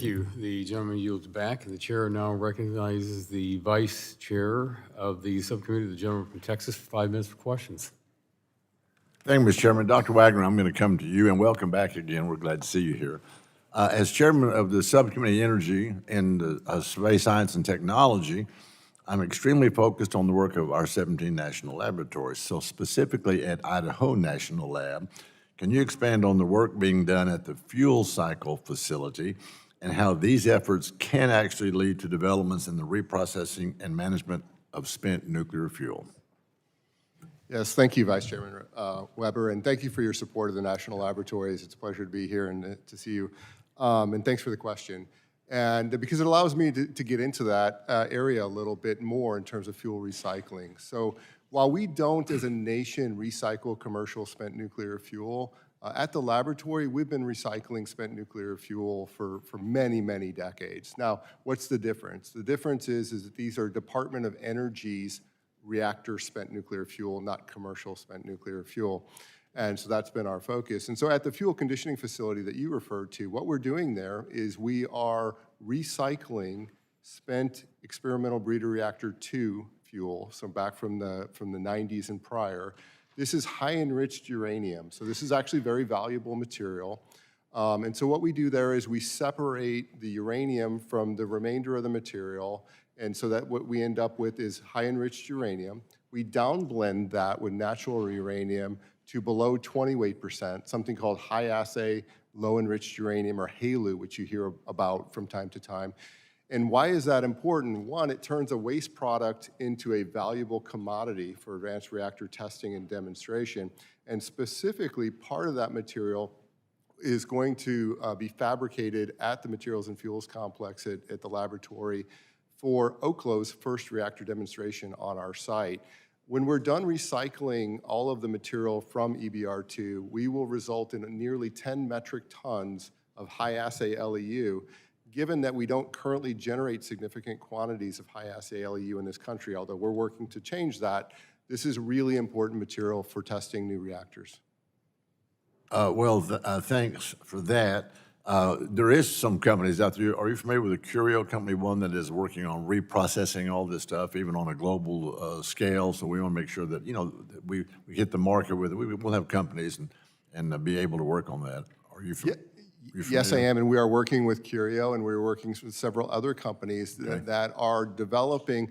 Thank you. The gentleman yields back, and the chair now recognizes the vice chair of the subcommittee, the gentleman from Texas, for 5 minutes for questions. Thank you, Mr. Chairman. Dr. Wagner, I'm going to come to you, and welcome back again. We're glad to see you here. As chairman of the Subcommittee Energy and Space Science and Technology, I'm extremely focused on the work of our 17 national laboratories. So specifically at Idaho National Lab, can you expand on the work being done at the fuel cycle facility and how these efforts can actually lead to developments in the reprocessing and management of spent nuclear fuel? Yes, thank you, Vice Chairman Weber, and thank you for your support of the National Laboratories. It's a pleasure to be here and to see you, and thanks for the question. And because it allows me to get into that area a little bit more in terms of fuel recycling. So while we don't, as a nation, recycle commercial spent nuclear fuel, at the laboratory, we've been recycling spent nuclear fuel for many, many decades. Now, what's the difference? The difference is that these are Department of Energy's reactor spent nuclear fuel, not commercial spent nuclear fuel. And so that's been our focus. And so at the fuel conditioning facility that you referred to, what we're doing there is we are recycling spent experimental breeder reactor 2 fuel, so back from the 90s and prior. This is high enriched uranium, so this is actually very valuable material. And so what we do there is we separate the uranium from the remainder of the material, and so that what we end up with is high enriched uranium. We downblend that with natural uranium to below 20 weight percent, something called high assay low enriched uranium, or HALEU, which you hear about from time to time. And why is that important? One, it turns a waste product into a valuable commodity for advanced reactor testing and demonstration. And specifically, part of that material is going to be fabricated at the Materials and Fuels Complex at the laboratory for Oklo's first reactor demonstration on our site. When we're done recycling all of the material from EBR2, we will result in nearly 10 metric tons of high-assay LEU. Given that we don't currently generate significant quantities of high-assay LEU in this country, although we're working to change that, this is really important material for testing new reactors. Thanks for that. There is some companies out there. Are you familiar with the Curio company, one that is working on reprocessing all this stuff, even on a global scale? So we want to make sure that, that we hit the market with it. We'll have companies and be able to work on that. Are you familiar? Yes, I am, and we are working with Curio, and we're working with several other companies that are developing,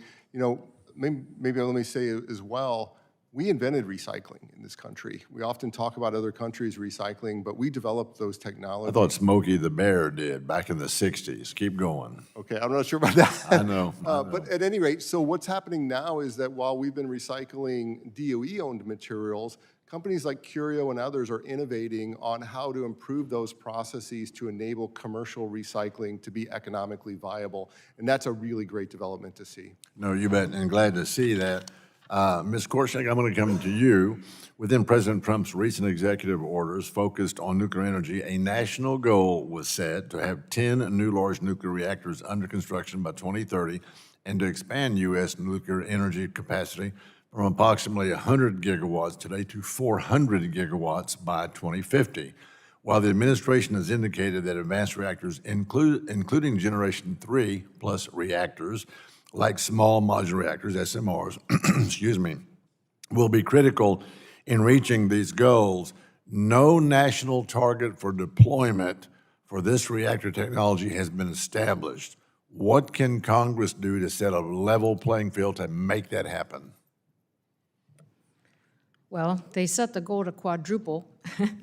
maybe let me say as well, we invented recycling in this country. We often talk about other countries recycling, but we developed those technologies. I thought Smokey the Bear did back in the 60s. Keep going. Okay, I'm not sure about that. I know. But at any rate, so what's happening now is that while we've been recycling DOE-owned materials, companies like Curio and others are innovating on how to improve those processes to enable commercial recycling to be economically viable. And that's a really great development to see. No, you bet, and glad to see that. Ms. Korshak, I'm going to come to you. Within President Trump's recent executive orders focused on nuclear energy, a national goal was set to have 10 new large nuclear reactors under construction by 2030 and to expand U.S. nuclear energy capacity from approximately 100 gigawatts today to 400 gigawatts by 2050. While the administration has indicated that advanced reactors, including Generation 3 plus reactors, like small modular reactors, SMRs, excuse me, will be critical in reaching these goals, no national target for deployment for this reactor technology has been established. What can Congress do to set a level playing field to make that happen? Well, they set the goal to quadruple,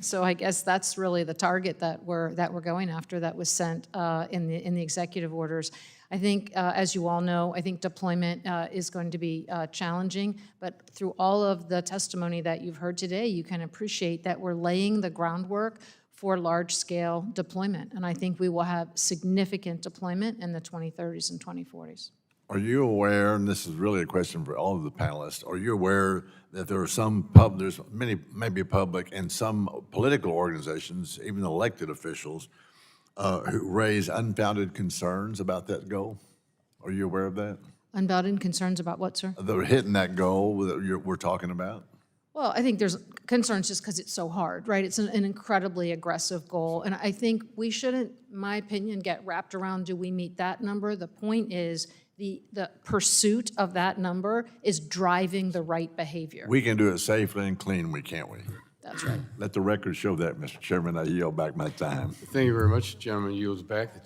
so I guess that's really the target that we're going after that was sent in the executive orders. I think, as you all know, I think deployment is going to be challenging, but through all of the testimony that you've heard today, you can appreciate that we're laying the groundwork for large-scale deployment, and I think we will have significant deployment in the 2030s and 2040s. Are you aware, and this is really a question for all of the panelists, are you aware that there are there's many, maybe public, and some political organizations, even elected officials, who raise unfounded concerns about that goal? Are you aware of that? Unbounded concerns about what, sir? They're hitting that goal that we're talking about? Well, I think there's concerns just because it's so hard, right? It's an incredibly aggressive goal. And I think we shouldn't, in my opinion, get wrapped around, do we meet that number? The point is the pursuit of that number is driving the right behavior. We can do it safely and cleanly, can't we? That's right. Let the record show that, Mr. Chairman. I yield back my time. Thank you very much. Gentleman yields back.